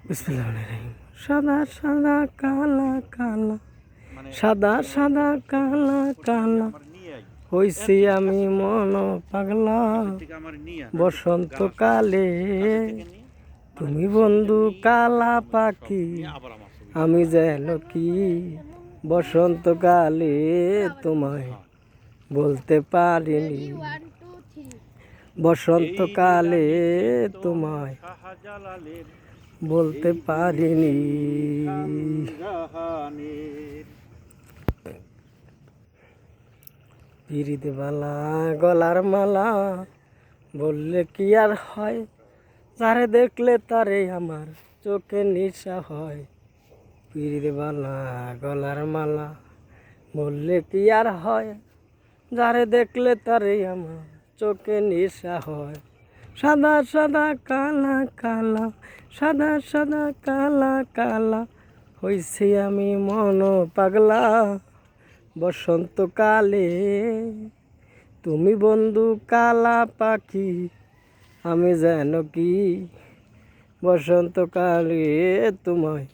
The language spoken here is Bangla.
বিসমিল্লাহির সাদা সাদা কালা কালা, সাদা সাদা কালা কালা, হইছি আমি মন পাগলা। বসন্তকালে তুমি বন্ধু কালা পাখি, আমি যেন কি বসন্তকালে তোমায় বলতে পারিনি। বসন্তকালে তোমায় বলতে পারিনি। পিরিতে বালা গলার মালা বললে কি আর হয়, যারে দেখলে তারে আমার চোখে নেশা হয়। পিরিতে বালা গলার মালা বললে কি আর হয়, যারে দেখলে তারে আমার চোখে নেশা হয়। সাদা সাদা কালা কালা, সাদা সাদা কালা কালা, হইছি আমি মন পাগলা। বসন্তকালে তুমি বন্ধু কালা পাখি, আমি যেন কি বসন্তকালে তোমায়